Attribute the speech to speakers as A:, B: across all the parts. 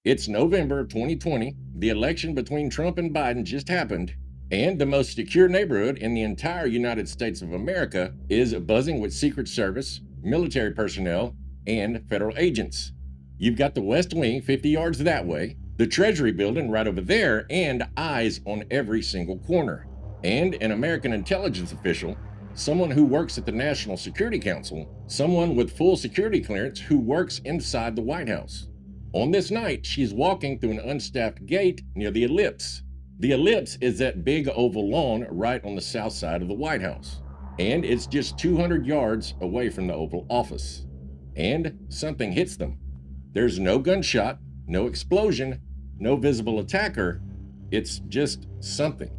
A: It's November of 2020. The election between Trump and Biden just happened, and the most secure neighborhood in the entire United States of America is buzzing with Secret Service, military personnel, and federal agents. You've got the West Wing 50 yards that way, the Treasury building right over there, and eyes on every single corner. And an American intelligence official, someone who works at the National Security Council, someone with full security clearance who works inside the White House. On this night, she's walking through an unstaffed gate near the Ellipse. The Ellipse is that big oval lawn right on the south side of the White House, and it's just 200 yards away from the Oval Office. And something hits them. There's no gunshot, no explosion, no visible attacker. It's just something.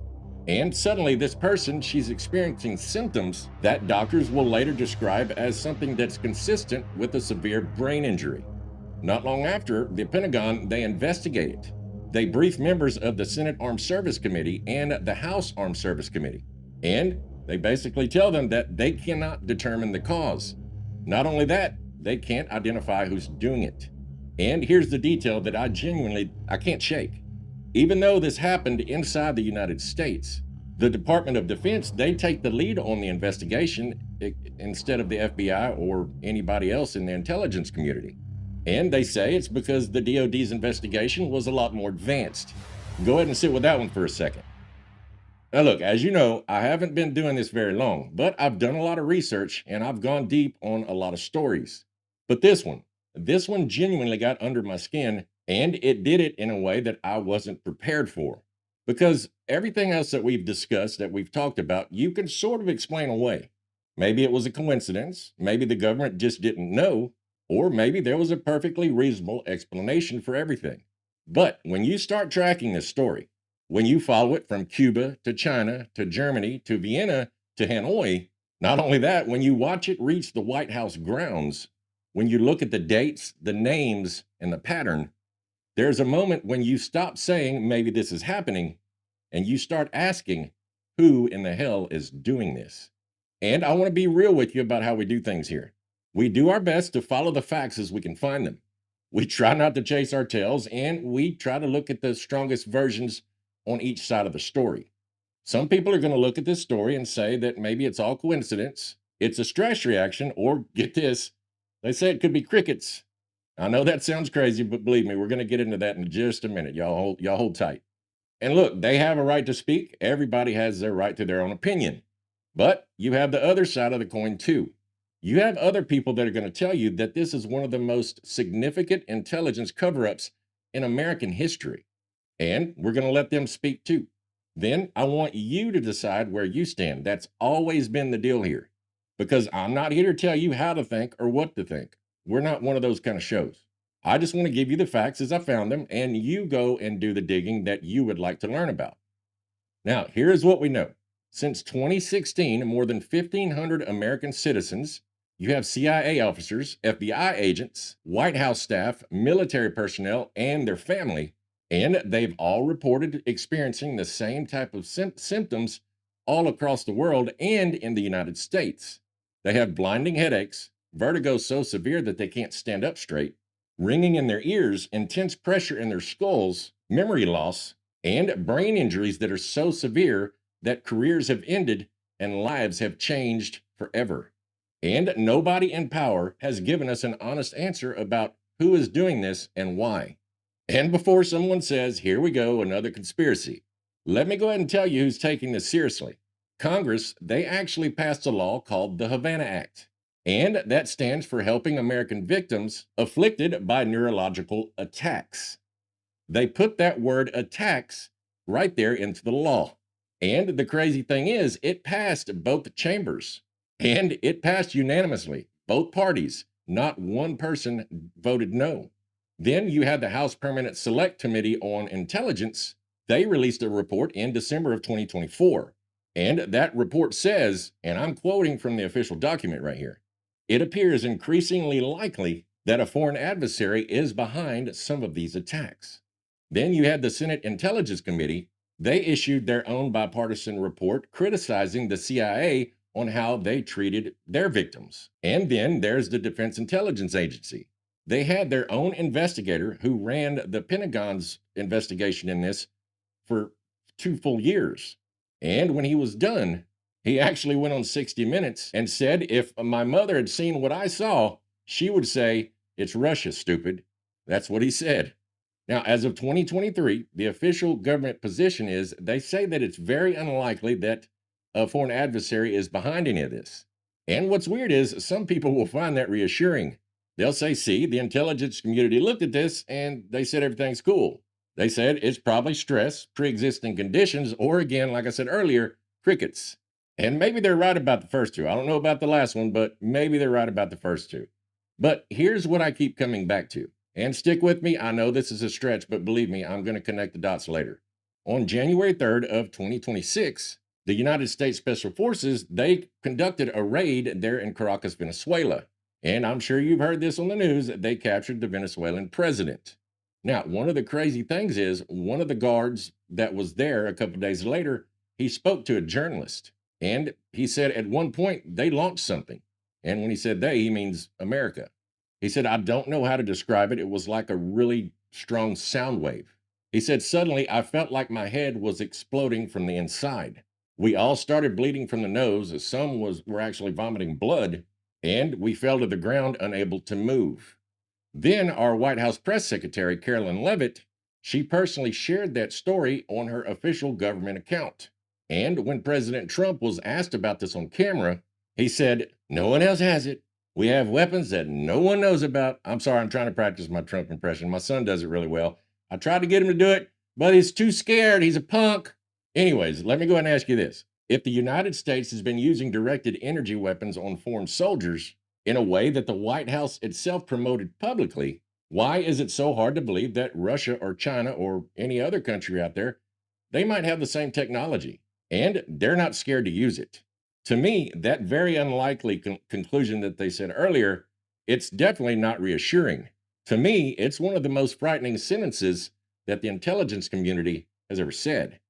A: And suddenly, this person, she's experiencing symptoms that doctors will later describe as something that's consistent with a severe brain injury. Not long after, the Pentagon, they investigate it. They brief members of the Senate Armed Service Committee and the House Armed Service Committee. And they basically tell them that they cannot determine the cause. Not only that, they can't identify who's doing it. And here's the detail that I can't shake. Even though this happened inside the United States, the Department of Defense, they take the lead on the investigation instead of the FBI or anybody else in the intelligence community. And they say it's because the DoD's investigation was a lot more advanced. Go ahead and sit with that one for a second. Now, look, as you know, I haven't been doing this very long, but I've done a lot of research and I've gone deep on a lot of stories. But this one genuinely got under my skin, and it did it in a way that I wasn't prepared for. Because everything else that we've discussed, that we've talked about, you can sort of explain away. Maybe it was a coincidence, maybe the government just didn't know, or maybe there was a perfectly reasonable explanation for everything. But when you start tracking this story, when you follow it from Cuba to China to Germany to Vienna to Hanoi, not only that, when you watch it reach the White House grounds, when you look at the dates, the names, and the pattern, there's a moment when you stop saying maybe this is happening and you start asking who in the hell is doing this. And I want to be real with you about how we do things here. We do our best to follow the facts as we can find them. We try not to chase our tails, and we try to look at the strongest versions on each side of the story. Some people are going to look at this story and say that maybe it's all coincidence, it's a stress reaction, or get this, they say it could be crickets. I know that sounds crazy, but believe me, we're going to get into that in just a minute. Y'all hold tight. And look, they have a right to speak. Everybody has their right to their own opinion. But you have the other side of the coin too. You have other people that are going to tell you that this is one of the most significant intelligence cover ups in American history. And we're going to let them speak too. Then I want you to decide where you stand. That's always been the deal here. Because I'm not here to tell you how to think or what to think. We're not one of those kind of shows. I just want to give you the facts as I found them, and you go and do the digging that you would like to learn about. Now, here's what we know. Since 2016, more than 1,500 American citizens, you have CIA officers, FBI agents, White House staff, military personnel, and their family, and they've all reported experiencing the same type of symptoms all across the world and in the United States. They have blinding headaches, vertigo so severe that they can't stand up straight, ringing in their ears, intense pressure in their skulls, memory loss, and brain injuries that are so severe that careers have ended and lives have changed forever. And nobody in power has given us an honest answer about who is doing this and why. And before someone says, here we go, another conspiracy, let me go ahead and tell you who's taking this seriously. Congress, they actually passed a law called the Havana Act. And that stands for Helping American Victims Afflicted by Neurological Attacks. They put that word attacks right there into the law. And the crazy thing is, it passed both chambers. And it passed unanimously, both parties. Not one person voted no. Then you had the House Permanent Select Committee on Intelligence. They released a report in December of 2024. And that report says, and I'm quoting from the official document right here, it appears increasingly likely that a foreign adversary is behind some of these attacks. Then you had the Senate Intelligence Committee. They issued their own bipartisan report criticizing the CIA on how they treated their victims. And then there's the Defense Intelligence Agency. They had their own investigator who ran the Pentagon's investigation in this for 2 full years. And when he was done, he actually went on 60 Minutes and said if my mother had seen what I saw, she would say, "It's Russia, stupid." That's what he said. Now, as of 2023, the official government position is they say that it's very unlikely that a foreign adversary is behind any of this. And what's weird is some people will find that reassuring. They'll say, see, the intelligence community looked at this and they said everything's cool. They said it's probably stress, pre existing conditions, or again, like I said earlier, crickets. And maybe they're right about the first two. I don't know about the last one, but maybe they're right about the first two. But here's what I keep coming back to. And stick with me. I know this is a stretch, but believe me, I'm going to connect the dots later. On January 3rd of 2026, the United States Special Forces, they conducted a raid there in Caracas, Venezuela. And I'm sure you've heard this on the news that they captured the Venezuelan president. Now, one of the crazy things is one of the guards that was there a couple days later, he spoke to a journalist. And he said at one point they launched something. And when he said they, he means America. He said, I don't know how to describe it. It was like a really strong sound wave. He said, suddenly I felt like my head was exploding from the inside. We all started bleeding from the nose, as some were actually vomiting blood, and we fell to the ground unable to move. Then our White House press secretary, Carolyn Levitt, she personally shared that story on her official government account. And when President Trump was asked about this on camera, he said, no one else has it. We have weapons that no one knows about. I'm sorry, I'm trying to practice my Trump impression. My son does it really well. I tried to get him to do it, but he's too scared. He's a punk. Anyways, let me go ahead and ask you this. If the United States has been using directed energy weapons on foreign soldiers in a way that the White House itself promoted publicly, why is it so hard to believe that Russia or China or any other country out there, they might have the same technology and they're not scared to use it? To me, that very unlikely conclusion that they said earlier, it's definitely not reassuring. To me, it's one of the most frightening sentences that the intelligence community has ever said.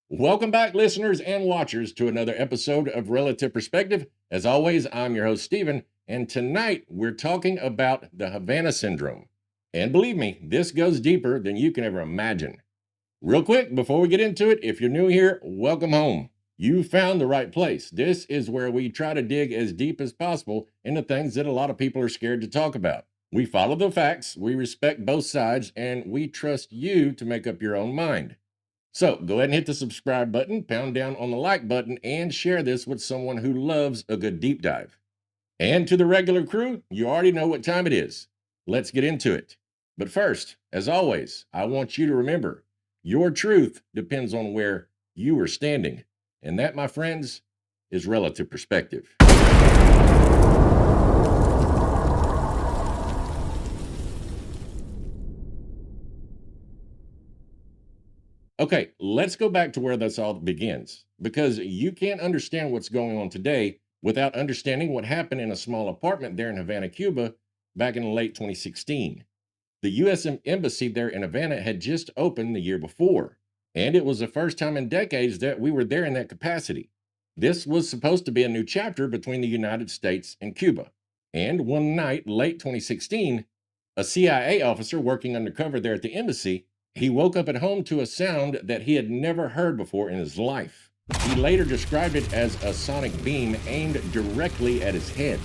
A: Welcome back, listeners and watchers, to another episode of Relative Perspective. As always, I'm your host, Stephen, and tonight we're talking about the Havana Syndrome. And believe me, this goes deeper than you can ever imagine. Real quick, before we get into it, if you're new here, welcome home. You found the right place. This is where we try to dig as deep as possible into things that a lot of people are scared to talk about. We follow the facts, we respect both sides, and we trust you to make up your own mind. So go ahead and hit the subscribe button, pound down on the like button, and share this with someone who loves a good deep dive. And to the regular crew, you already know what time it is. Let's get into it. But first, as always, I want you to remember, your truth depends on where you are standing. And that, my friends, is relative perspective. Okay, let's go back to where this all begins, because you can't understand what's going on today without understanding what happened in a small apartment there in Havana, Cuba, back in late 2016. The U.S. Embassy there in Havana had just opened the year before. And it was the first time in decades that we were there in that capacity. This was supposed to be a new chapter between the United States and Cuba. And one night, late 2016, a CIA officer working undercover there at the embassy, he woke up at home to a sound that he had never heard before in his life. He later described it as a sonic beam aimed directly at his head.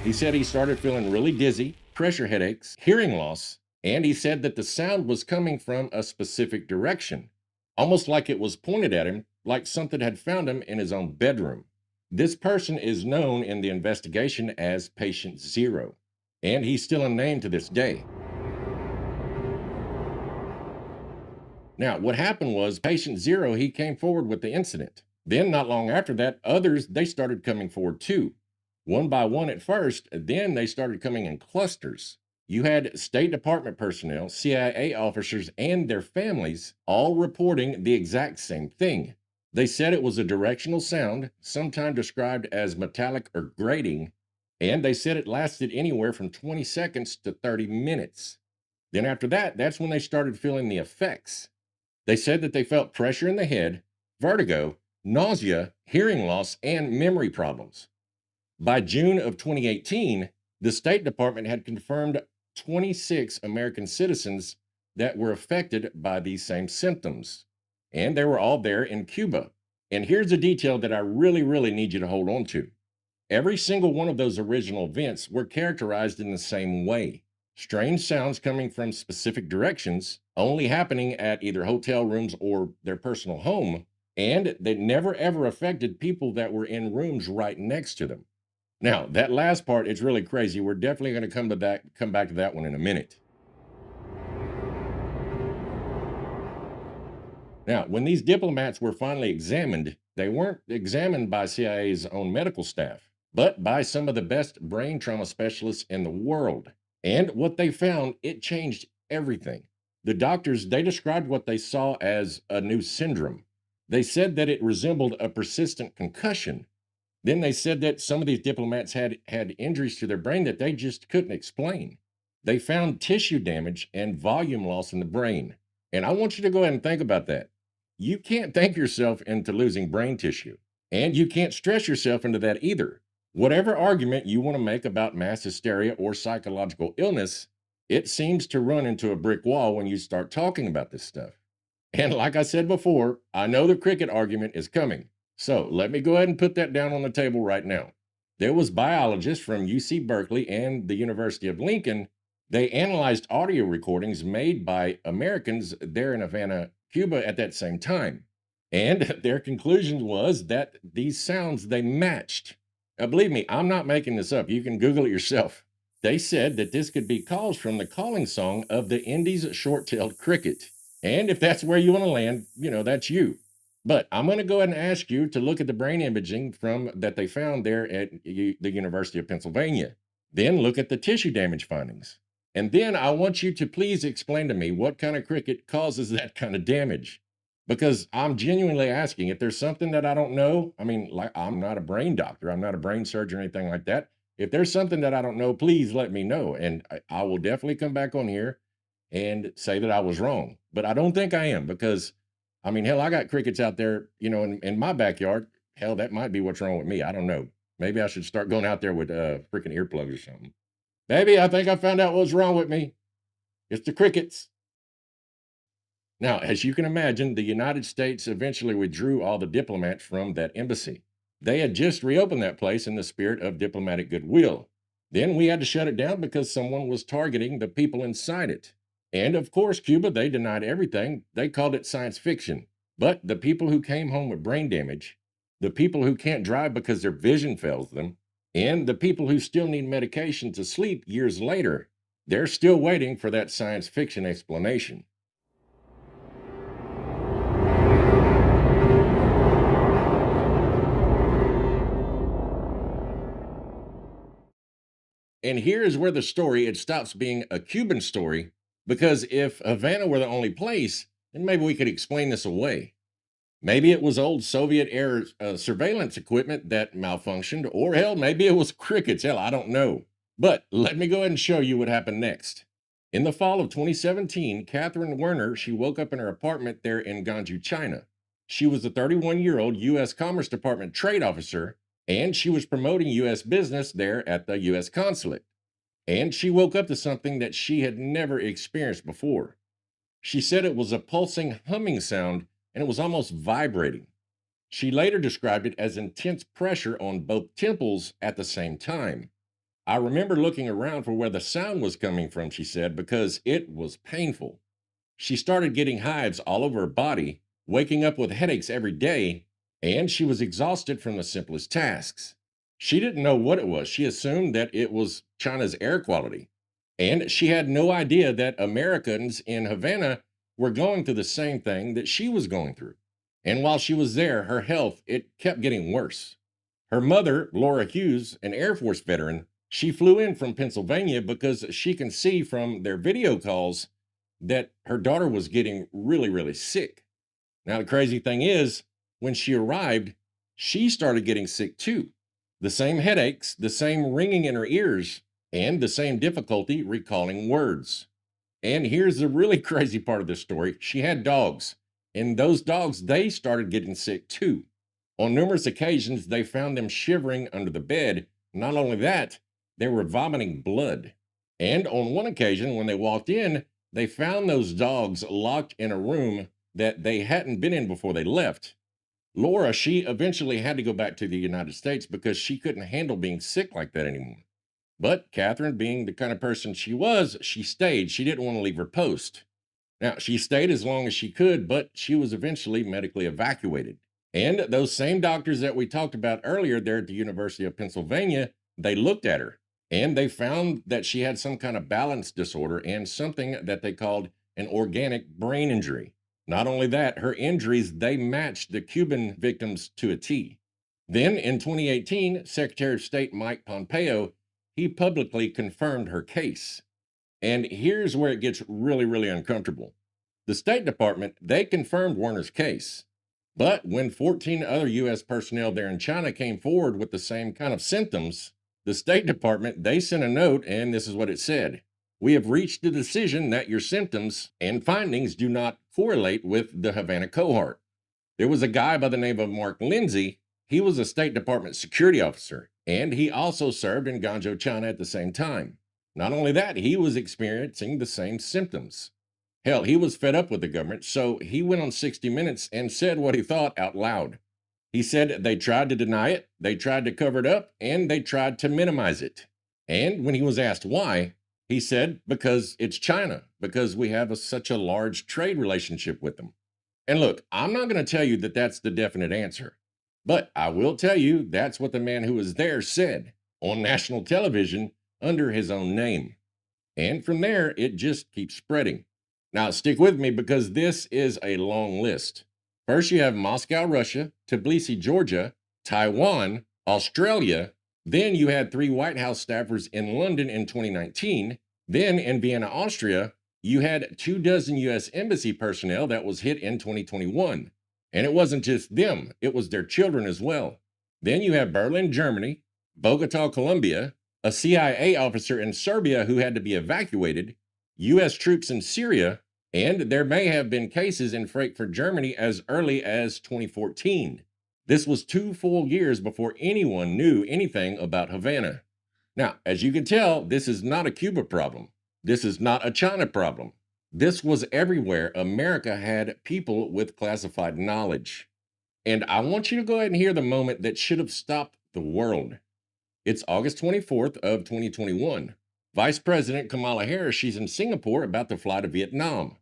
A: He said he started feeling really dizzy, pressure headaches, hearing loss, and he said that the sound was coming from a specific direction, almost like it was pointed at him, like something had found him in his own bedroom. This person is known in the investigation as Patient Zero, and he's still unnamed to this day. Now, what happened was Patient Zero, he came forward with the incident. Then, not long after that, others, they started coming forward too. One by one at first, then they started coming in clusters. You had State Department personnel, CIA officers, and their families all reporting the exact same thing. They said it was a directional sound, sometimes described as metallic or grating, and they said it lasted anywhere from 20 seconds to 30 minutes. Then after that, that's when they started feeling the effects. They said that they felt pressure in the head, vertigo, nausea, hearing loss, and memory problems. By June of 2018, the State Department had confirmed 26 American citizens that were affected by these same symptoms. And they were all there in Cuba. And here's a detail that I really, really need you to hold on to. Every single one of those original events were characterized in the same way. Strange sounds coming from specific directions, only happening at either hotel rooms or their personal home, and they never ever affected people that were in rooms right next to them. Now, that last part is really crazy. We're definitely going to come back to that one in a minute. Now, when these diplomats were finally examined, they weren't examined by CIA's own medical staff, but by some of the best brain trauma specialists in the world. And what they found, it changed everything. The doctors, they described what they saw as a new syndrome. They said that it resembled a persistent concussion. Then they said that some of these diplomats had injuries to their brain that they just couldn't explain. They found tissue damage and volume loss in the brain. And I want you to go ahead and think about that. You can't think yourself into losing brain tissue, and you can't stress yourself into that either. Whatever argument you want to make about mass hysteria or psychological illness, it seems to run into a brick wall when you start talking about this stuff. And like I said before, I know the cricket argument is coming. So let me go ahead and put that down on the table right now. There was biologists from UC Berkeley and the University of Lincoln. They analyzed audio recordings made by Americans there in Havana, Cuba at that same time. And their conclusion was that these sounds they matched. Believe me, I'm not making this up. You can Google it yourself. They said that this could be caused from the calling song of the Indies short-tailed cricket. And if that's where you want to land, that's you. But I'm going to go ahead and ask you to look at the brain imaging from that they found there at the University of Pennsylvania. Then look at the tissue damage findings. And then I want you to please explain to me what kind of cricket causes that kind of damage. Because I'm genuinely asking if there's something that I don't know. I mean, like, I'm not a brain doctor, I'm not a brain surgeon or anything like that. If there's something that I don't know, please let me know. And I will definitely come back on here and say that I was wrong. But I don't think I am because, I mean, hell, I got crickets out there, in my backyard. Hell, that might be what's wrong with me. I don't know. Maybe I should start going out there with freaking earplugs or something. Baby, I think I found out what's wrong with me. It's the crickets. Now, as you can imagine, the United States eventually withdrew all the diplomats from that embassy. They had just reopened that place in the spirit of diplomatic goodwill. Then we had to shut it down because someone was targeting the people inside it. And of course, Cuba, they denied everything. They called it science fiction. But the people who came home with brain damage, the people who can't drive because their vision fails them, and the people who still need medication to sleep years later, they're still waiting for that science fiction explanation. And here is where the story it stops being a Cuban story, because if Havana were the only place, then maybe we could explain this away. Maybe it was old Soviet era surveillance equipment that malfunctioned, or hell, maybe it was crickets. Hell, I don't know. But let me go ahead and show you what happened next. In the fall of 2017, Catherine Werner, she woke up in her apartment there in Ganju, China. She was a 31-year-old U.S. Commerce Department trade officer, and she was promoting U.S. business there at the U.S. consulate. And she woke up to something that she had never experienced before. She said it was a pulsing humming sound and it was almost vibrating. She later described it as intense pressure on both temples at the same time. I remember looking around for where the sound was coming from, she said, because it was painful. She started getting hives all over her body, waking up with headaches every day, and she was exhausted from the simplest tasks. She didn't know what it was. She assumed that it was China's air quality. And she had no idea that Americans in Havana were going through the same thing that she was going through. And while she was there, her health, it kept getting worse. Her mother, Laura Hughes, an Air Force veteran, she flew in from Pennsylvania because she can see from their video calls that her daughter was getting really, really sick. Now, the crazy thing is, when she arrived, she started getting sick too. The same headaches, the same ringing in her ears, and the same difficulty recalling words. And here's the really crazy part of this story. She had dogs, and those dogs, they started getting sick too. On numerous occasions, they found them shivering under the bed. Not only that, they were vomiting blood. And on one occasion, when they walked in, they found those dogs locked in a room that they hadn't been in before they left. Laura, she eventually had to go back to the United States because she couldn't handle being sick like that anymore. But Catherine, being the kind of person she was, she stayed. She didn't want to leave her post. Now, she stayed as long as she could, but she was eventually medically evacuated. And those same doctors that we talked about earlier there at the University of Pennsylvania, they looked at her and they found that she had some kind of balance disorder and something that they called an organic brain injury. Not only that, her injuries, they matched the Cuban victims to a T. Then in 2018, Secretary of State Mike Pompeo, he publicly confirmed her case. And here's where it gets really, really uncomfortable. The State Department, they confirmed Werner's case. But when 14 other U.S. personnel there in China came forward with the same kind of symptoms, the State Department, they sent a note, and this is what it said. We have reached the decision that your symptoms and findings do not correlate with the Havana cohort. There was a guy by the name of Mark Lindsay. He was a State Department security officer, and he also served in Guangzhou, China at the same time. Not only that, he was experiencing the same symptoms. Hell, he was fed up with the government, so he went on 60 Minutes and said what he thought out loud. He said they tried to deny it, they tried to cover it up, and they tried to minimize it. And when he was asked why, he said, because it's China, because we have such a large trade relationship with them. And look, I'm not going to tell you that that's the definite answer, but I will tell you that's what the man who was there said on national television under his own name. And from there, it just keeps spreading. Now, stick with me because this is a long list. First, you have Moscow, Russia, Tbilisi, Georgia, Taiwan, Australia. Then you had 3 White House staffers in London in 2019. Then in Vienna, Austria, you had 24 U.S. Embassy personnel that was hit in 2021. And it wasn't just them, it was their children as well. Then you have Berlin, Germany, Bogota, Colombia, a CIA officer in Serbia who had to be evacuated, U.S. troops in Syria, and there may have been cases in Frankfurt, Germany as early as 2014. This was 2 full years before anyone knew anything about Havana. Now, as you can tell, this is not a Cuba problem. This is not a China problem. This was everywhere America had people with classified knowledge. And I want you to go ahead and hear the moment that should have stopped the world. It's August 24th of 2021. Vice President Kamala Harris, she's in Singapore about to fly to Vietnam.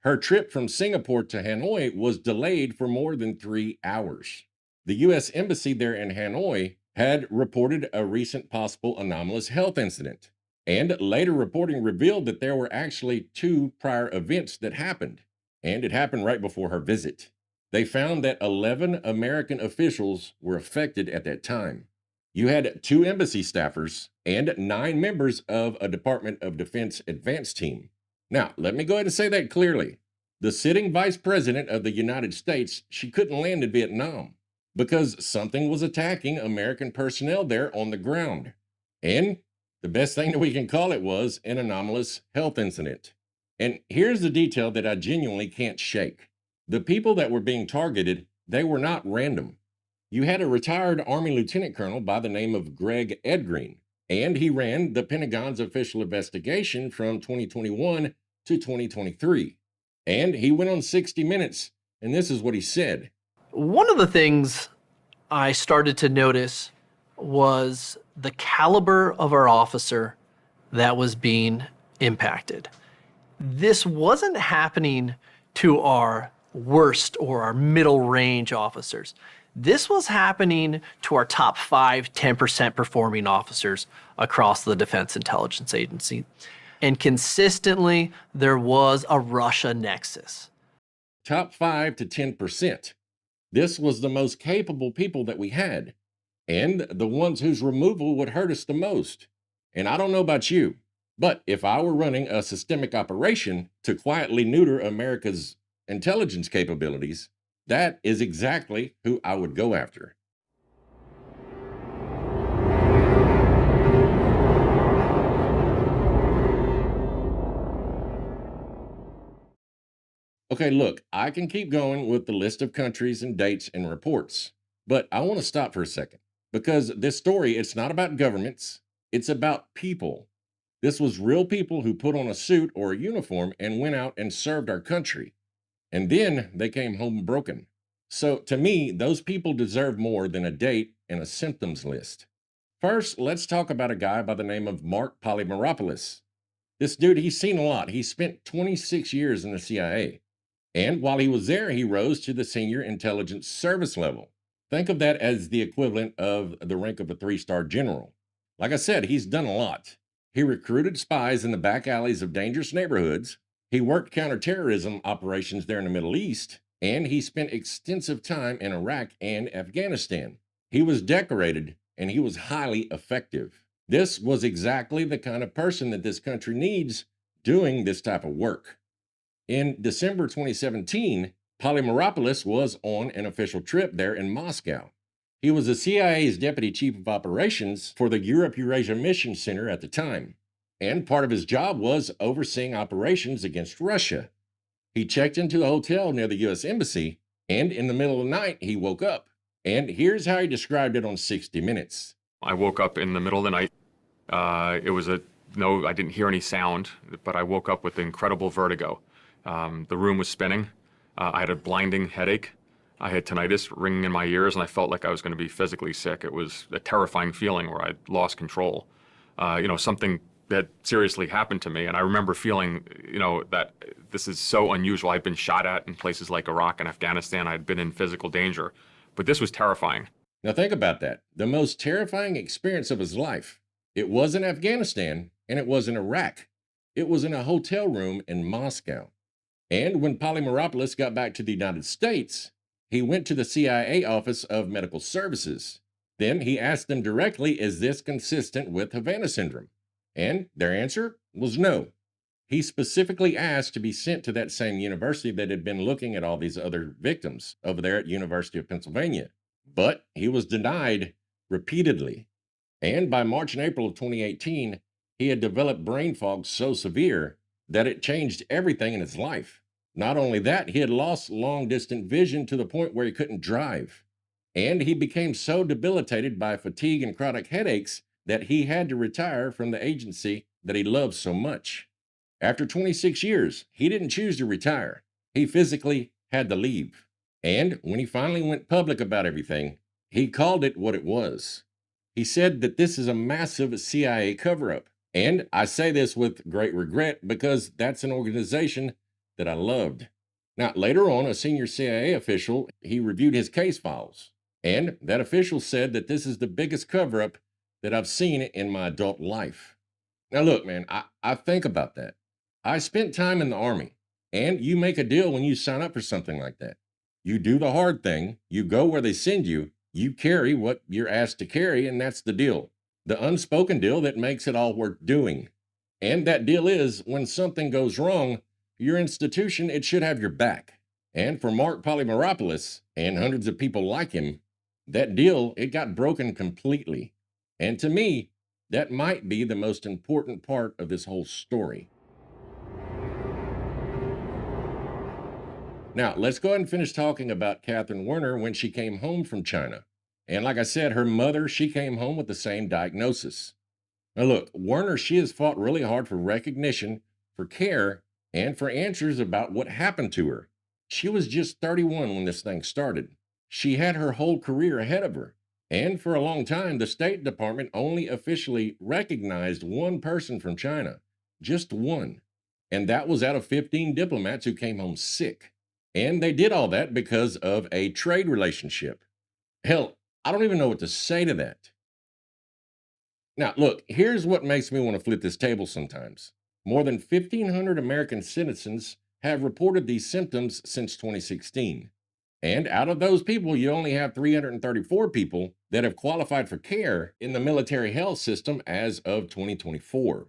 A: Her trip from Singapore to Hanoi was delayed for more than 3 hours. The U.S. Embassy there in Hanoi had reported a recent possible anomalous health incident, and later reporting revealed that there were actually 2 prior events that happened, and it happened right before her visit. They found that 11 American officials were affected at that time. You had 2 embassy staffers and 9 members of a Department of Defense advance team. Now, let me go ahead and say that clearly. The sitting vice president of the United States, she couldn't land in Vietnam because something was attacking American personnel there on the ground. And the best thing that we can call it was an anomalous health incident. And here's the detail that I genuinely can't shake. The people that were being targeted, they were not random. You had a retired Army lieutenant colonel by the name of Greg Edgreen, and he ran the Pentagon's official investigation from 2021 to 2023. And he went on 60 Minutes, and this is what he said.
B: One of the things I started to notice was the caliber of our officer that was being impacted. This wasn't happening to our worst or our middle range officers. This was happening to our top 5, 10% performing officers across the Defense Intelligence Agency. And consistently, there was a Russia nexus.
A: Top 5 to 10%. This was the most capable people that we had, and the ones whose removal would hurt us the most. And I don't know about you, but if I were running a systemic operation to quietly neuter America's intelligence capabilities, that is exactly who I would go after. Okay, look, I can keep going with the list of countries and dates and reports, but I want to stop for a second because this story, it's not about governments, it's about people. This was real people who put on a suit or a uniform and went out and served our country. And then they came home broken. So to me, those people deserve more than a date and a symptoms list. First, let's talk about a guy by the name of Mark Polymeropoulos. This dude, he's seen a lot. He spent 26 years in the CIA. And while he was there, he rose to the senior intelligence service level. Think of that as the equivalent of the rank of a three-star general. Like I said, he's done a lot. He recruited spies in the back alleys of dangerous neighborhoods. He worked counterterrorism operations there in the Middle East, and he spent extensive time in Iraq and Afghanistan. He was decorated, and he was highly effective. This was exactly the kind of person that this country needs doing this type of work. In December 2017, Polymeropoulos was on an official trip there in Moscow. He was the CIA's deputy chief of operations for the Europe Eurasia Mission Center at the time, and part of his job was overseeing operations against Russia. He checked into a hotel near the US Embassy, and in the middle of the night, he woke up. And here's how he described it on 60 Minutes.
C: I woke up in the middle of the night. No, I didn't hear any sound, but I woke up with incredible vertigo. The room was spinning. I had a blinding headache. I had tinnitus ringing in my ears, and I felt like I was going to be physically sick. It was a terrifying feeling where I lost control. Something that seriously happened to me, and I remember feeling, that this is so unusual. I'd been shot at in places like Iraq and Afghanistan. I'd been in physical danger, but this was terrifying.
A: Now think about that. The most terrifying experience of his life. It was in Afghanistan, and it was in Iraq. It was in a hotel room in Moscow. And when Polymeropoulos got back to the United States, he went to the CIA Office of Medical Services. Then he asked them directly, is this consistent with Havana Syndrome? And their answer was no. He specifically asked to be sent to that same university that had been looking at all these other victims over there at University of Pennsylvania. But he was denied repeatedly. And by March and April of 2018, he had developed brain fog so severe that it changed everything in his life. Not only that, he had lost long-distance vision to the point where he couldn't drive. And he became so debilitated by fatigue and chronic headaches that he had to retire from the agency that he loved so much. After 26 years, he didn't choose to retire. He physically had to leave. And when he finally went public about everything, he called it what it was. He said that this is a massive CIA cover-up. And I say this with great regret because that's an organization that I loved. Now, later on, a senior CIA official, he reviewed his case files. And that official said that this is the biggest cover-up that I've seen in my adult life. Now, look, man, I think about that. I spent time in the Army, and you make a deal when you sign up for something like that. You do the hard thing, you go where they send you, you carry what you're asked to carry, and that's the deal. The unspoken deal that makes it all worth doing. And that deal is when something goes wrong, your institution, it should have your back. And for Mark Polymeropoulos and hundreds of people like him, that deal, it got broken completely. And to me, that might be the most important part of this whole story. Now, let's go ahead and finish talking about Catherine Werner when she came home from China. And like I said, her mother, she came home with the same diagnosis. Now look, Werner, she has fought really hard for recognition, for care, and for answers about what happened to her. She was just 31 when this thing started. She had her whole career ahead of her. And for a long time, the State Department only officially recognized one person from China, just one. And that was out of 15 diplomats who came home sick. And they did all that because of a trade relationship. Hell, I don't even know what to say to that. Now, look, here's what makes me want to flip this table sometimes. More than 1,500 American citizens have reported these symptoms since 2016. And out of those people, you only have 334 people that have qualified for care in the military health system as of 2024.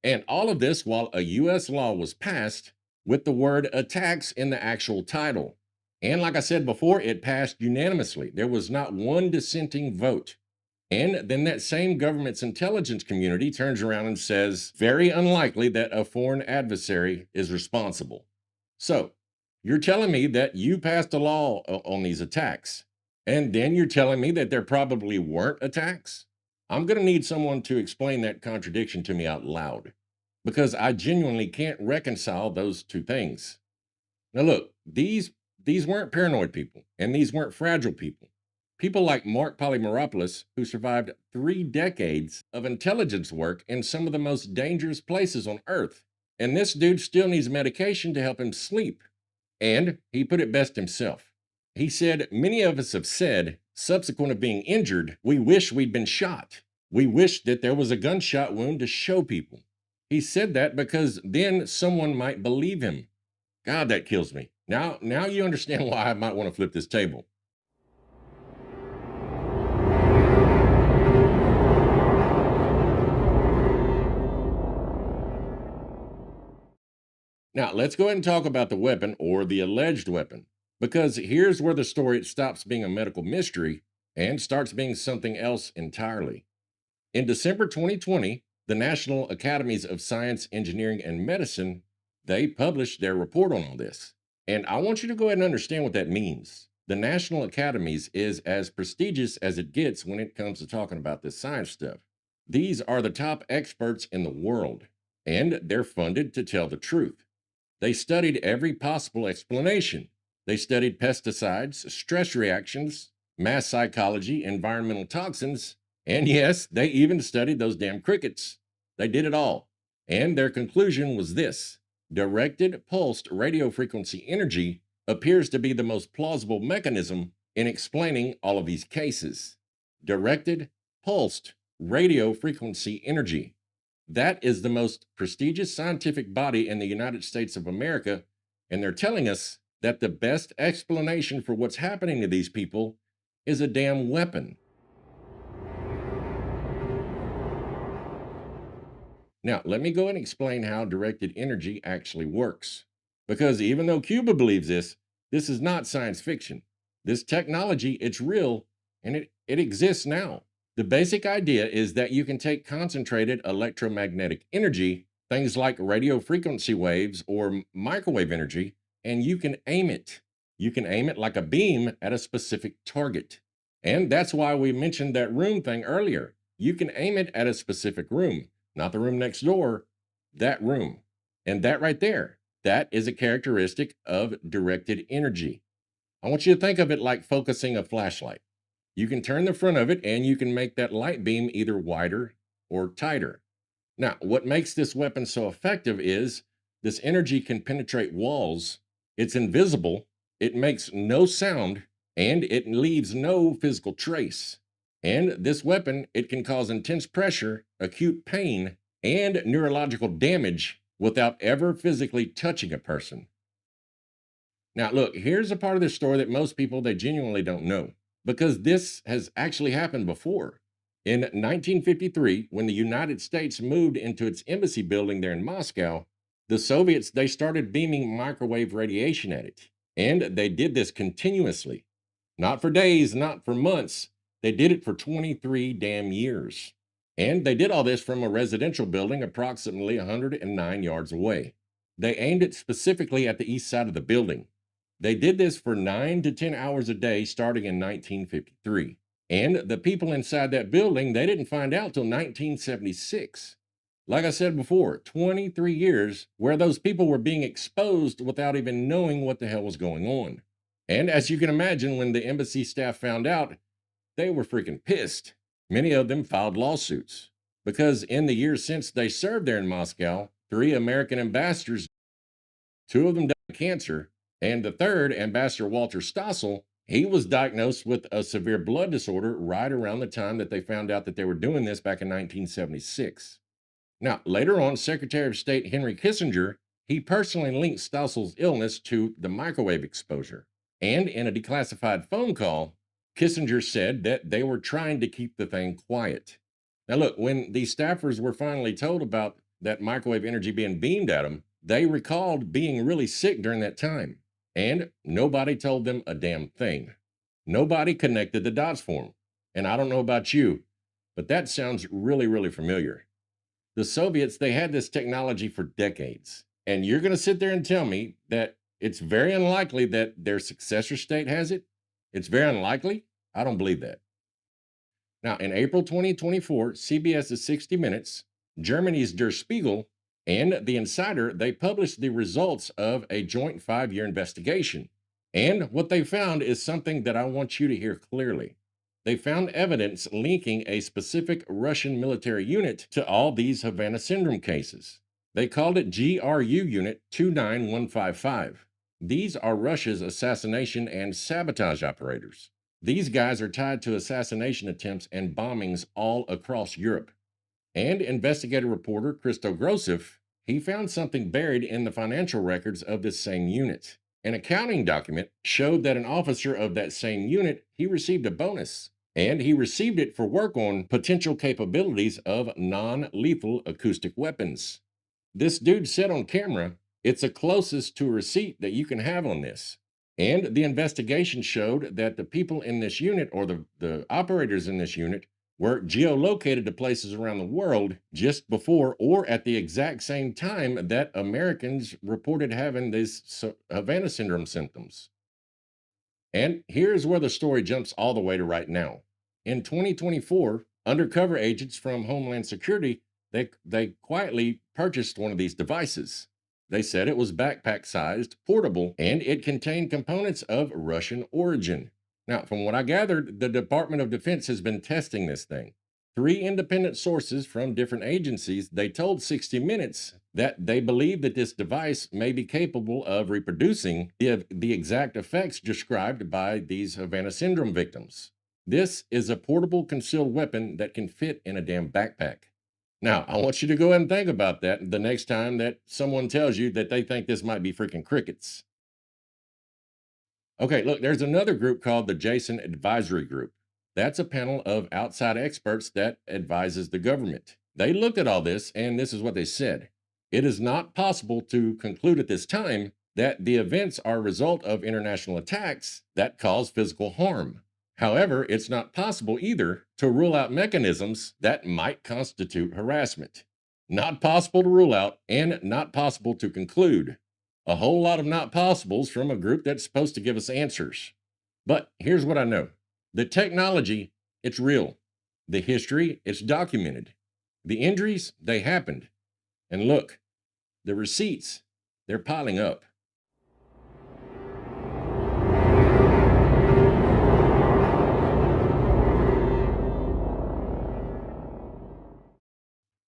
A: And all of this while a U.S. law was passed with the word attacks in the actual title. And like I said before, it passed unanimously. There was not one dissenting vote. And then that same government's intelligence community turns around and says, very unlikely that a foreign adversary is responsible. So, you're telling me that you passed a law on these attacks, and then you're telling me that there probably weren't attacks? I'm going to need someone to explain that contradiction to me out loud because I genuinely can't reconcile those two things. Now look, these weren't paranoid people and these weren't fragile people. People like Mark Polymeropoulos, who survived 3 decades of intelligence work in some of the most dangerous places on earth. And this dude still needs medication to help him sleep. And he put it best himself. He said, "Many of us have said, subsequent to being injured, we wish we'd been shot. We wish that there was a gunshot wound to show people." He said that because then someone might believe him. God, that kills me. Now you understand why I might want to flip this table. Now, let's go ahead and talk about the weapon or the alleged weapon, because here's where the story stops being a medical mystery and starts being something else entirely. In December 2020, the National Academies of Science, Engineering, and Medicine, they published their report on all this. And I want you to go ahead and understand what that means. The National Academies is as prestigious as it gets when it comes to talking about this science stuff. These are the top experts in the world, and they're funded to tell the truth. They studied every possible explanation. They studied pesticides, stress reactions, mass psychology, environmental toxins, and yes, they even studied those damn crickets. They did it all. And their conclusion was this: directed pulsed radio frequency energy appears to be the most plausible mechanism in explaining all of these cases. Directed pulsed radio frequency energy. That is the most prestigious scientific body in the United States of America, and they're telling us that the best explanation for what's happening to these people is a damn weapon. Now, let me go and explain how directed energy actually works. Because even though Cuba believes this is not science fiction. This technology, it's real, and it exists now. The basic idea is that you can take concentrated electromagnetic energy, things like radio frequency waves or microwave energy, and you can aim it. You can aim it like a beam at a specific target. And that's why we mentioned that room thing earlier. You can aim it at a specific room, not the room next door, that room. And that right there, that is a characteristic of directed energy. I want you to think of it like focusing a flashlight. You can turn the front of it and you can make that light beam either wider or tighter. Now, what makes this weapon so effective is this energy can penetrate walls, it's invisible, it makes no sound, and it leaves no physical trace. And this weapon, it can cause intense pressure, acute pain, and neurological damage without ever physically touching a person. Now, look, here's a part of this story that most people, they genuinely don't know, because this has actually happened before. In 1953, when the United States moved into its embassy building there in Moscow, the Soviets, they started beaming microwave radiation at it. And they did this continuously. Not for days, not for months. They did it for 23 damn years. And they did all this from a residential building approximately 109 yards away. They aimed it specifically at the east side of the building. They did this for 9 to 10 hours a day starting in 1953. And the people inside that building, they didn't find out till 1976. Like I said before, 23 years where those people were being exposed without even knowing what the hell was going on. And as you can imagine, when the embassy staff found out, they were freaking pissed. Many of them filed lawsuits because in the years since they served there in Moscow, 3 American ambassadors, 2 of them died of cancer, and the third, Ambassador Walter Stossel, he was diagnosed with a severe blood disorder right around the time that they found out that they were doing this back in 1976. Now, later on, Secretary of State Henry Kissinger, he personally linked Stossel's illness to the microwave exposure. And in a declassified phone call, Kissinger said that they were trying to keep the thing quiet. Now, look, when these staffers were finally told about that microwave energy being beamed at them, they recalled being really sick during that time. And nobody told them a damn thing. Nobody connected the dots for them. And I don't know about you, but that sounds really, really familiar. The Soviets, they had this technology for decades. And you're going to sit there and tell me that it's very unlikely that their successor state has it? It's very unlikely? I don't believe that. Now, in April 2024, CBS's 60 Minutes, Germany's Der Spiegel, and The Insider, they published the results of a joint 5-year investigation. And what they found is something that I want you to hear clearly. They found evidence linking a specific Russian military unit to all these Havana Syndrome cases. They called it GRU Unit 29155. These are Russia's assassination and sabotage operators. These guys are tied to assassination attempts and bombings all across Europe. And investigative reporter Christo Grosif, he found something buried in the financial records of this same unit. An accounting document showed that an officer of that same unit, he received a bonus, and he received it for work on potential capabilities of non-lethal acoustic weapons. This dude said on camera, it's the closest to a receipt that you can have on this. And the investigation showed that the people in this unit, or the operators in this unit, were geolocated to places around the world just before or at the exact same time that Americans reported having these Havana Syndrome symptoms. And here's where the story jumps all the way to right now. In 2024, undercover agents from Homeland Security, they quietly purchased one of these devices. They said it was backpack-sized, portable, and it contained components of Russian origin. Now, from what I gathered, the Department of Defense has been testing this thing. 3 independent sources from different agencies, they told 60 Minutes that they believe that this device may be capable of reproducing the exact effects described by these Havana Syndrome victims. This is a portable concealed weapon that can fit in a damn backpack. Now, I want you to go ahead and think about that the next time that someone tells you that they think this might be freaking crickets. Okay, look, there's another group called the Jason Advisory Group. That's a panel of outside experts that advises the government. They looked at all this, and this is what they said. It is not possible to conclude at this time that the events are a result of international attacks that cause physical harm. However, it's not possible either to rule out mechanisms that might constitute harassment. Not possible to rule out and not possible to conclude. A whole lot of not possibles from a group that's supposed to give us answers. But here's what I know. The technology, it's real. The history, it's documented. The injuries, they happened. And look, the receipts, they're piling up.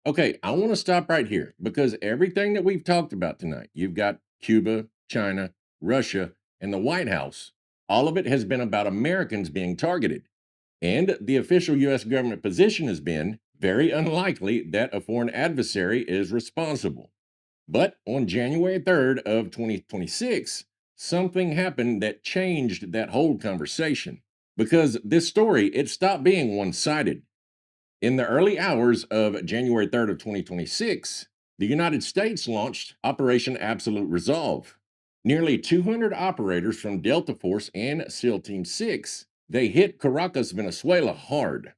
A: Okay, I want to stop right here because everything that we've talked about tonight, you've got Cuba, China, Russia, and the White House, all of it has been about Americans being targeted. And the official U.S. government position has been very unlikely that a foreign adversary is responsible. But on January 3rd of 2026, something happened that changed that whole conversation because this story, it stopped being one-sided. In the early hours of January 3rd of 2026, the United States launched Operation Absolute Resolve. Nearly 200 operators from Delta Force and SEAL Team 6, they hit Caracas, Venezuela hard.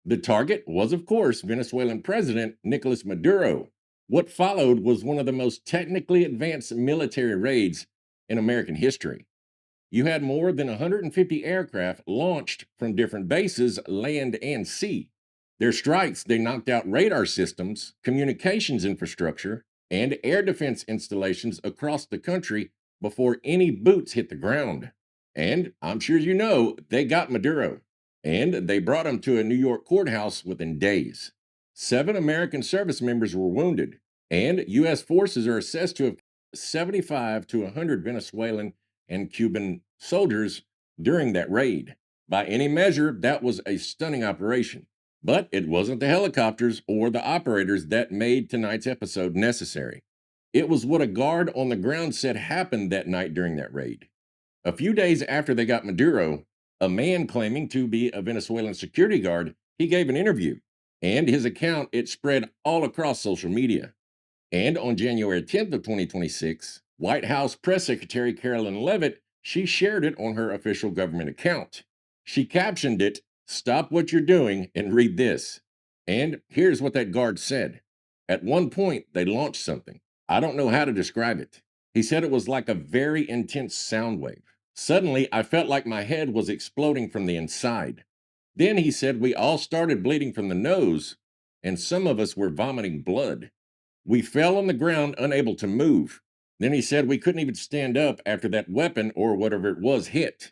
A: The target was, of course, Venezuelan President Nicolas Maduro. What followed was one of the most technically advanced military raids in American history. You had more than 150 aircraft launched from different bases, land and sea. Their strikes, they knocked out radar systems, communications infrastructure, and air defense installations across the country before any boots hit the ground. And I'm sure you know, they got Maduro, and they brought him to a New York courthouse within days. 7 American service members were wounded, and U.S. forces are assessed to have 75 to 100 Venezuelan and Cuban soldiers during that raid. By any measure, that was a stunning operation. But it wasn't the helicopters or the operators that made tonight's episode necessary. It was what a guard on the ground said happened that night during that raid. A few days after they got Maduro, a man claiming to be a Venezuelan security guard, he gave an interview, and his account, it spread all across social media. And on January 10th of 2026, White House Press Secretary Carolyn Leavitt, she shared it on her official government account. She captioned it, "Stop what you're doing and read this." And here's what that guard said. At one point, they launched something. I don't know how to describe it. He said it was like a very intense sound wave. Suddenly, I felt like my head was exploding from the inside. Then he said we all started bleeding from the nose, and some of us were vomiting blood. We fell on the ground, unable to move. Then he said we couldn't even stand up after that weapon or whatever it was hit.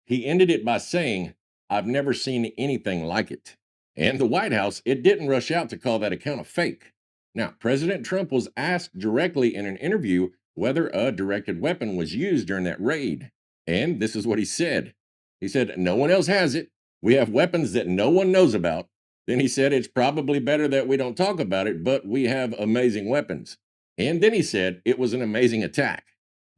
A: He ended it by saying, I've never seen anything like it. And the White House, it didn't rush out to call that account a fake. Now, President Trump was asked directly in an interview whether a directed weapon was used during that raid. And this is what he said. He said, no one else has it. We have weapons that no one knows about. Then he said, it's probably better that we don't talk about it, but we have amazing weapons. And then he said, it was an amazing attack.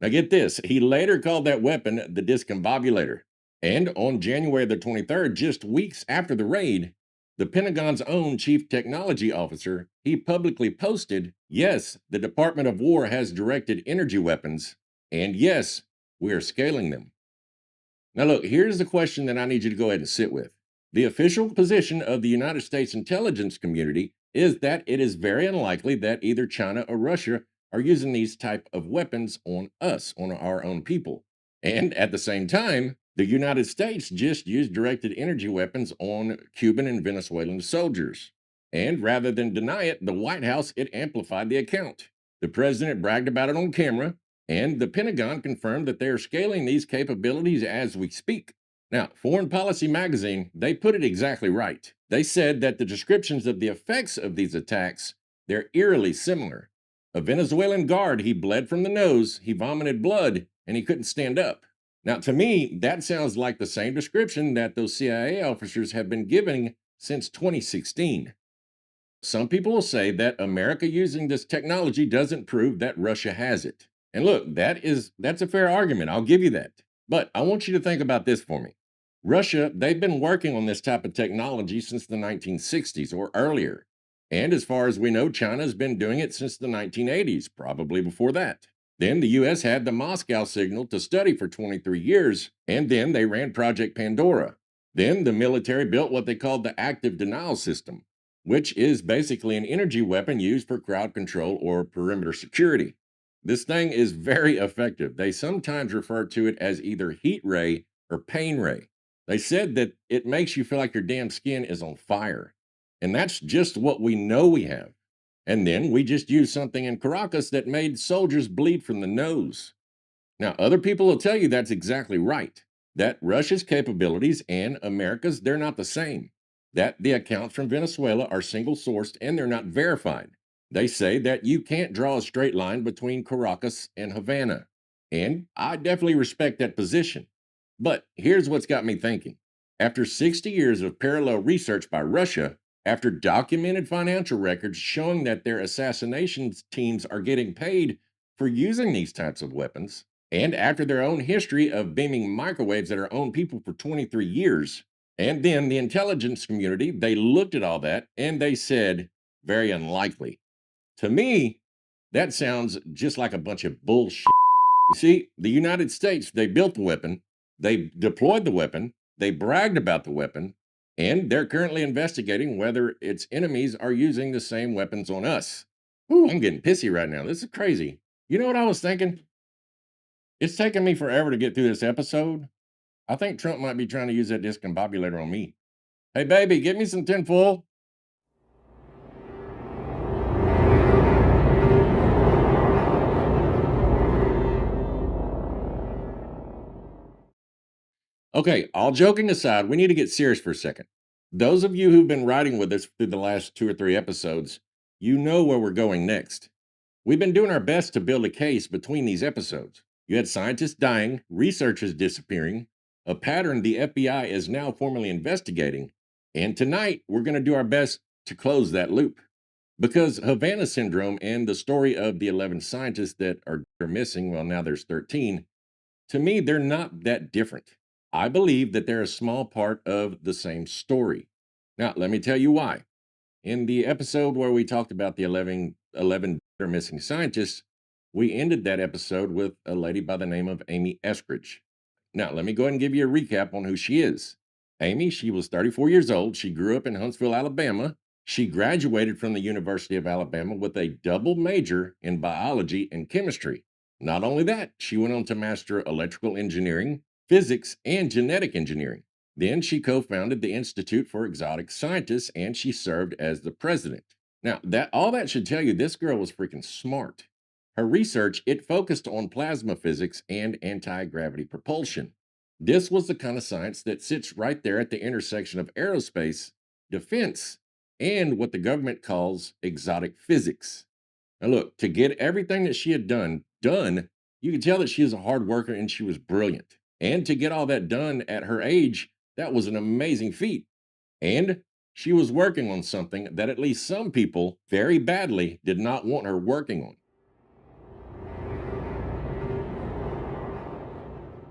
A: Now get this, he later called that weapon the Discombobulator. And on January the 23rd, just weeks after the raid, the Pentagon's own chief technology officer, he publicly posted, yes, the Department of War has directed energy weapons, and yes, we are scaling them. Now look, here's the question that I need you to go ahead and sit with. The official position of the United States intelligence community is that it is very unlikely that either China or Russia are using these type of weapons on us, on our own people. And at the same time, the United States just used directed energy weapons on Cuban and Venezuelan soldiers. And rather than deny it, the White House, it amplified the account. The president bragged about it on camera, and the Pentagon confirmed that they are scaling these capabilities as we speak. Now, Foreign Policy magazine, they put it exactly right. They said that the descriptions of the effects of these attacks, they're eerily similar. A Venezuelan guard, he bled from the nose, he vomited blood, and he couldn't stand up. Now, to me, that sounds like the same description that those CIA officers have been giving since 2016. Some people will say that America using this technology doesn't prove that Russia has it. And look, that's a fair argument. I'll give you that. But I want you to think about this for me. Russia, they've been working on this type of technology since the 1960s or earlier. And as far as we know, China's been doing it since the 1980s, probably before that. Then the US had the Moscow signal to study for 23 years, and then they ran Project Pandora. Then the military built what they called the active denial system, which is basically an energy weapon used for crowd control or perimeter security. This thing is very effective. They sometimes refer to it as either heat ray or pain ray. They said that it makes you feel like your damn skin is on fire. And that's just what we know we have. And then we just used something in Caracas that made soldiers bleed from the nose. Now, other people will tell you that's exactly right, that Russia's capabilities and America's, they're not the same, that the accounts from Venezuela are single sourced and they're not verified. They say that you can't draw a straight line between Caracas and Havana. And I definitely respect that position. But here's what's got me thinking. After 60 years of parallel research by Russia, after documented financial records showing that their assassination teams are getting paid for using these types of weapons, and after their own history of beaming microwaves at our own people for 23 years, and then the intelligence community, they looked at all that and they said, very unlikely. To me, that sounds just like a bunch of bullshit. You see, the United States, they built the weapon, they deployed the weapon, they bragged about the weapon, and they're currently investigating whether its enemies are using the same weapons on us. Ooh, I'm getting pissy right now. This is crazy. You know what I was thinking? It's taken me forever to get through this episode. I think Trump might be trying to use that discombobulator on me. Hey, baby, get me some tinfoil. Okay, all joking aside, we need to get serious for a second. Those of you who've been riding with us through the last 2 or 3 episodes, you know where we're going next. We've been doing our best to build a case between these episodes. You had scientists dying, researchers disappearing, a pattern the FBI is now formally investigating, and tonight we're going to do our best to close that loop. Because Havana Syndrome and the story of the 11 scientists that are missing, well, now there's 13, to me, they're not that different. I believe that they're a small part of the same story. Now, let me tell you why. In the episode where we talked about the 11 missing scientists, we ended that episode with a lady by the name of Amy Eskridge. Now, let me go ahead and give you a recap on who she is. Amy, she was 34 years old. She grew up in Huntsville, Alabama. She graduated from the University of Alabama with a double major in biology and chemistry. Not only that, she went on to master electrical engineering, physics, and genetic engineering. Then she co-founded the Institute for Exotic Scientists and she served as the president. Now, that all that should tell you this girl was freaking smart. Her research, it focused on plasma physics and anti-gravity propulsion. This was the kind of science that sits right there at the intersection of aerospace, defense, and what the government calls exotic physics. Now, look, to get everything that she had done, you could tell that she was a hard worker and she was brilliant. And to get all that done at her age, that was an amazing feat. And she was working on something that at least some people very badly did not want her working on.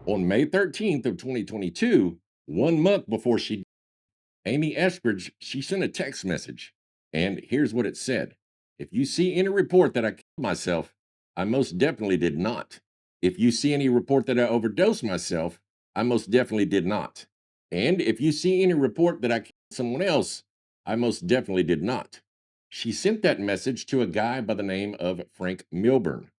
A: On May 13th of 2022, 1 month before she Amy Eskridge, she sent a text message. And here's what it said. If you see any report that I killed myself, I most definitely did not. If you see any report that I overdosed myself, I most definitely did not. And if you see any report that I killed someone else, I most definitely did not. She sent that message to a guy by the name of Frank Milburn.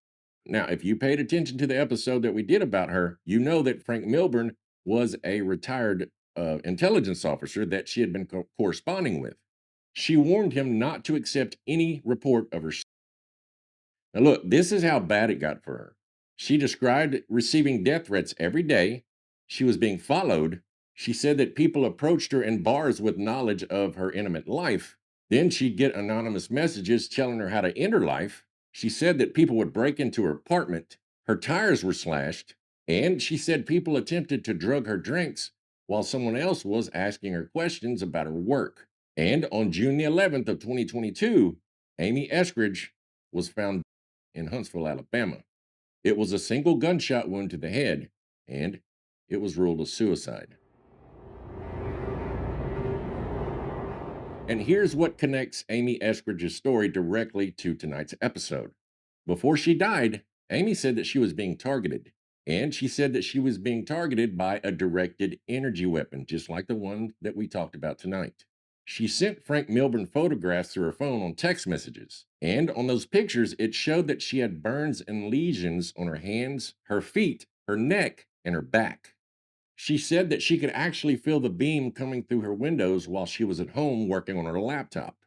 A: Now, if you paid attention to the episode that we did about her, you know that Frank Milburn was a retired intelligence officer that she had been corresponding with. She warned him not to accept any report of her. Now, look, this is how bad it got for her. She described receiving death threats every day. She was being followed. She said that people approached her in bars with knowledge of her intimate life. Then she'd get anonymous messages telling her how to end her life. She said that people would break into her apartment. Her tires were slashed. And she said people attempted to drug her drinks while someone else was asking her questions about her work. And on June the 11th of 2022, Amy Eskridge was found in Huntsville, Alabama. It was a single gunshot wound to the head, and it was ruled a suicide. And here's what connects Amy Eskridge's story directly to tonight's episode. Before she died, Amy said that she was being targeted, and she said that she was being targeted by a directed energy weapon, just like the one that we talked about tonight. She sent Frank Milburn photographs through her phone on text messages. And on those pictures, it showed that she had burns and lesions on her hands, her feet, her neck, and her back. She said that she could actually feel the beam coming through her windows while she was at home working on her laptop.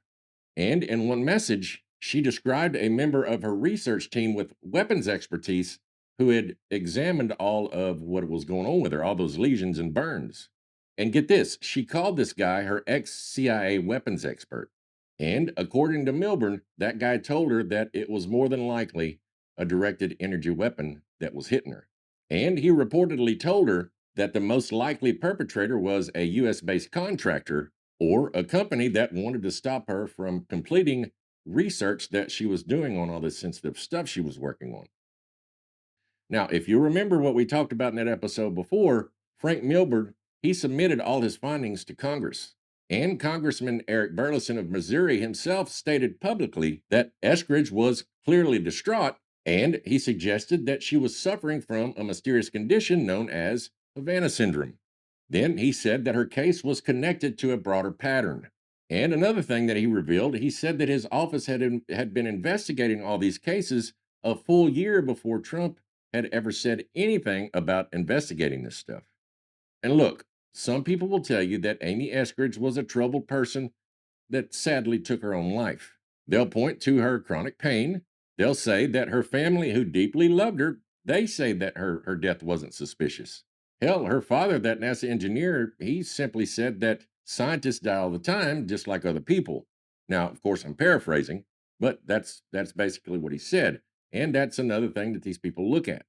A: And in one message, she described a member of her research team with weapons expertise who had examined all of what was going on with her, all those lesions and burns. And get this, she called this guy her ex CIA weapons expert. And according to Milburn, that guy told her that it was more than likely a directed energy weapon that was hitting her. And he reportedly told her that the most likely perpetrator was a US based contractor or a company that wanted to stop her from completing research that she was doing on all this sensitive stuff she was working on. Now, if you remember what we talked about in that episode before, Frank Milburn, he submitted all his findings to Congress. And Congressman Eric Burleson of Missouri himself stated publicly that Eskridge was clearly distraught, and he suggested that she was suffering from a mysterious condition known as Havana Syndrome. Then he said that her case was connected to a broader pattern. And another thing that he revealed, he said that his office had been investigating all these cases a full year before Trump had ever said anything about investigating this stuff. And look, some people will tell you that Amy Eskridge was a troubled person that sadly took her own life. They'll point to her chronic pain. They'll say that her family, who deeply loved her, they say that her death wasn't suspicious. Hell, her father, that NASA engineer, he simply said that scientists die all the time, just like other people. Now, of course, I'm paraphrasing, but that's basically what he said. And that's another thing that these people look at.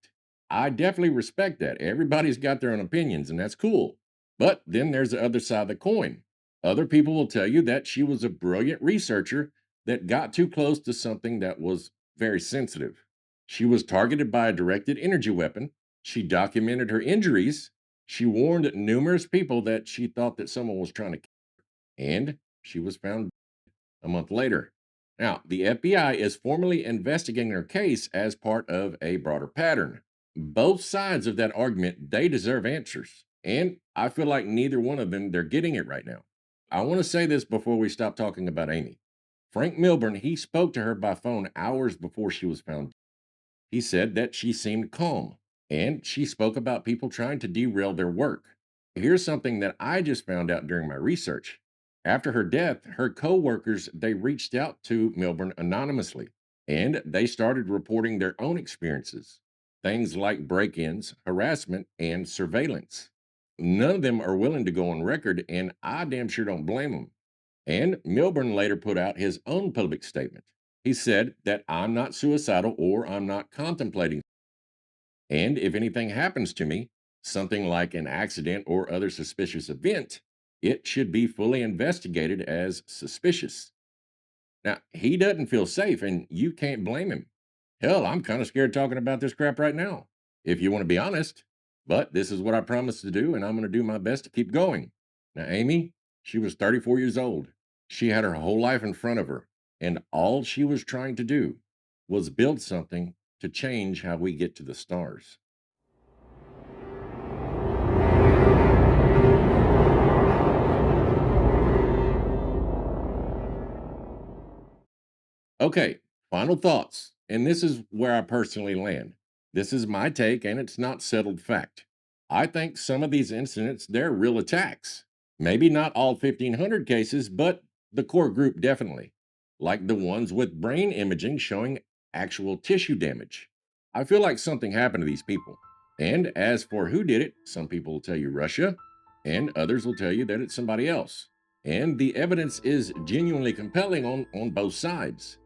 A: I definitely respect that. Everybody's got their own opinions, and that's cool. But then there's the other side of the coin. Other people will tell you that she was a brilliant researcher that got too close to something that was very sensitive. She was targeted by a directed energy weapon. She documented her injuries. She warned numerous people that she thought that someone was trying to kill her, and she was found a month later. Now, the FBI is formally investigating her case as part of a broader pattern. Both sides of that argument, they deserve answers. And I feel like neither one of them, they're getting it right now. I want to say this before we stop talking about Amy. Frank Milburn, he spoke to her by phone hours before she was found. He said that she seemed calm, and she spoke about people trying to derail their work. Here's something that I just found out during my research. After her death, her co-workers they reached out to Milburn anonymously and they started reporting their own experiences. Things like break-ins, harassment, and surveillance. None of them are willing to go on record and I damn sure don't blame them. And Milburn later put out his own public statement. He said that I'm not suicidal or I'm not contemplating. And if anything happens to me, something like an accident or other suspicious event, it should be fully investigated as suspicious. Now, he doesn't feel safe, and you can't blame him. Hell, I'm kind of scared talking about this crap right now, if you want to be honest. But this is what I promised to do, and I'm going to do my best to keep going. Now, Amy, she was 34 years old. She had her whole life in front of her, and all she was trying to do was build something to change how we get to the stars. Okay, final thoughts. And this is where I personally land. This is my take, and it's not settled fact. I think some of these incidents, they're real attacks. Maybe not all 1,500 cases, but the core group definitely. Like the ones with brain imaging showing actual tissue damage. I feel like something happened to these people. And as for who did it, some people will tell you Russia, and others will tell you that it's somebody else. And the evidence is genuinely compelling on both sides.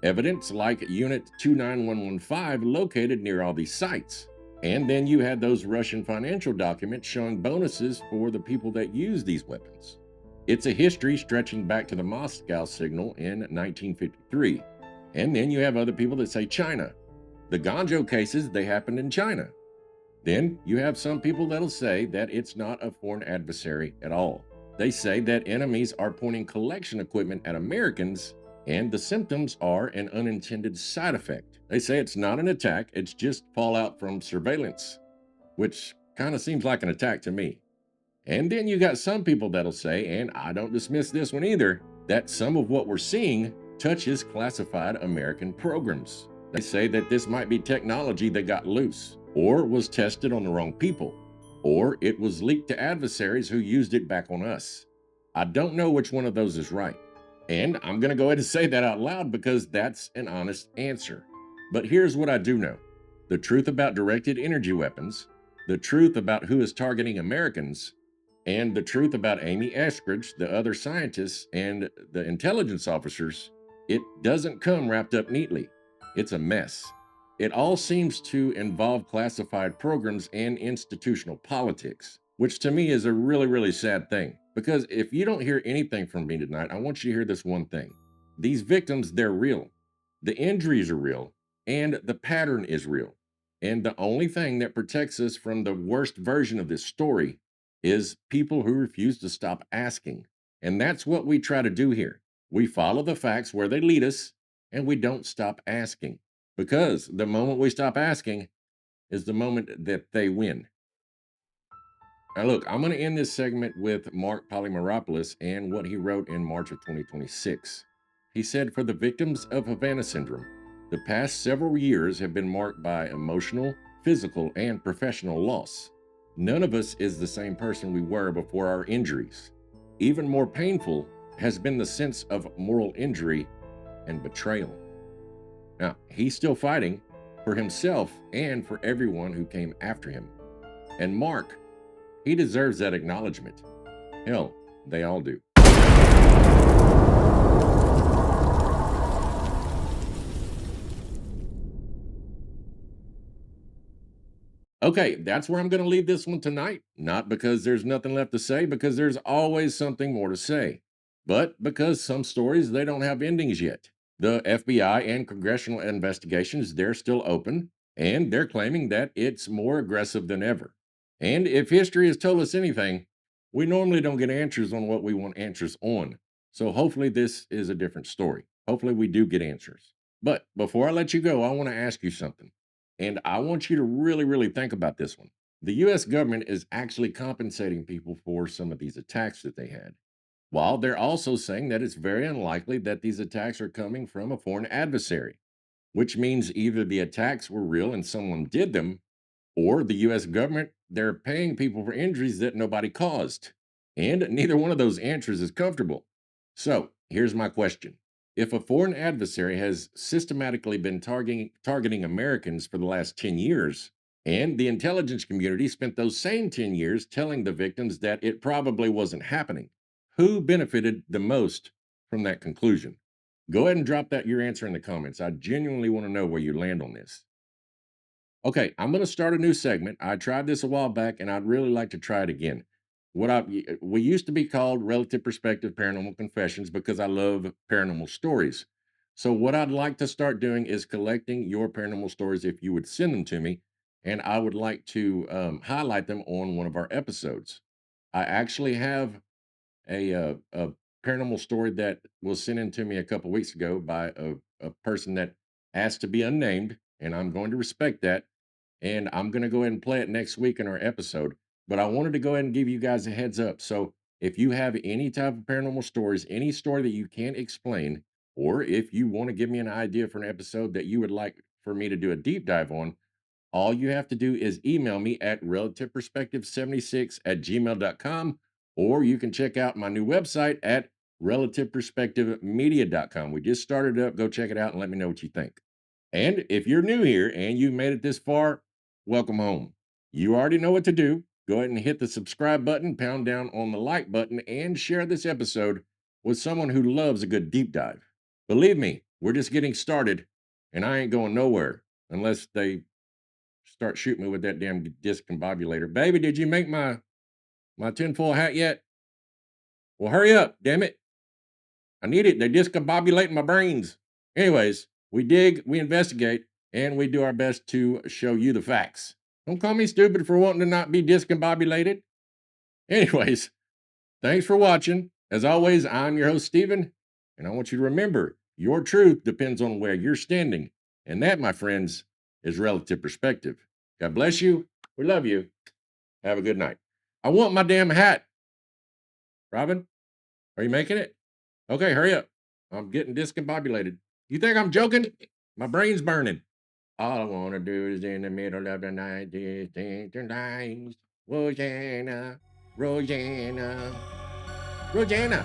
A: Evidence like Unit 29115 located near all these sites. And then you had those Russian financial documents showing bonuses for the people that use these weapons. It's a history stretching back to the Moscow signal in 1953. And then you have other people that say China. The Ganjo cases, they happened in China. Then you have some people that'll say that it's not a foreign adversary at all. They say that enemies are pointing collection equipment at Americans and the symptoms are an unintended side effect. They say it's not an attack, it's just fallout from surveillance, which kind of seems like an attack to me. And then you got some people that'll say, and I don't dismiss this one either, that some of what we're seeing touches classified American programs. They say that this might be technology that got loose, or was tested on the wrong people, or it was leaked to adversaries who used it back on us. I don't know which one of those is right. And I'm going to go ahead and say that out loud because that's an honest answer. But here's what I do know. The truth about directed energy weapons, the truth about who is targeting Americans, and the truth about Amy Eskridge, the other scientists, and the intelligence officers, it doesn't come wrapped up neatly. It's a mess. It all seems to involve classified programs and institutional politics, which to me is a really, really sad thing. Because if you don't hear anything from me tonight, I want you to hear this one thing. These victims, they're real. The injuries are real, and the pattern is real. And the only thing that protects us from the worst version of this story is people who refuse to stop asking. And that's what we try to do here. We follow the facts where they lead us, and we don't stop asking. Because the moment we stop asking is the moment that they win. Now, look, I'm going to end this segment with Mark Polymeropoulos and what he wrote in March of 2026. He said, for the victims of Havana Syndrome, the past several years have been marked by emotional, physical, and professional loss. None of us is the same person we were before our injuries. Even more painful has been the sense of moral injury and betrayal. Now, he's still fighting for himself and for everyone who came after him. And Mark, he deserves that acknowledgement. Hell, they all do. Okay, that's where I'm going to leave this one tonight. Not because there's nothing left to say, because there's always something more to say, but because some stories, they don't have endings yet. The FBI and congressional investigations, they're still open, and they're claiming that it's more aggressive than ever. And if history has told us anything, we normally don't get answers on what we want answers on. So hopefully this is a different story. Hopefully we do get answers. But before I let you go, I want to ask you something. And I want you to really, really think about this one. The US government is actually compensating people for some of these attacks that they had, while they're also saying that it's very unlikely that these attacks are coming from a foreign adversary, which means either the attacks were real and someone did them, or the US government, they're paying people for injuries that nobody caused. And neither one of those answers is comfortable. So here's my question. If a foreign adversary has systematically been targeting Americans for the last 10 years, and the intelligence community spent those same 10 years telling the victims that it probably wasn't happening, who benefited the most from that conclusion? Go ahead and drop your answer in the comments. I genuinely want to know where you land on this. Okay, I'm going to start a new segment. I tried this a while back and I'd really like to try it again. We used to be called Relative Perspective Paranormal Confessions because I love paranormal stories. So what I'd like to start doing is collecting your paranormal stories if you would send them to me, and I would like to highlight them on one of our episodes. I actually have a paranormal story that was sent in to me a couple weeks ago by a person that asked to be unnamed, and I'm going to respect that. And I'm going to go ahead and play it next week in our episode. But I wanted to go ahead and give you guys a heads up. So if you have any type of paranormal stories, any story that you can't explain, or if you want to give me an idea for an episode that you would like for me to do a deep dive on, all you have to do is email me at relativeperspective76@gmail.com, or you can check out my new website at relativeperspectivemedia.com. We just started up. Go check it out and let me know what you think. And if you're new here and you made it this far, welcome home. You already know what to do. Go ahead and hit the subscribe button, pound down on the like button, and share this episode with someone who loves a good deep dive. Believe me, we're just getting started, and I ain't going nowhere unless they start shooting me with that damn discombobulator. Baby, did you make my tinfoil hat yet? Well, hurry up, damn it. I need it. They're discombobulating my brains. Anyways, we dig, we investigate, and we do our best to show you the facts. Don't call me stupid for wanting to not be discombobulated. Anyways, thanks for watching. As always, I'm your host, Steven, and I want you to remember your truth depends on where you're standing. And that, my friends, is relative perspective. God bless you. We love you. Have a good night. I want my damn hat. Robin, are you making it? Okay, hurry up. I'm getting discombobulated. You think I'm joking? My brain's burning. All I want to do is in the middle of the night, distant lights. Rosanna, Rosanna, Rosanna.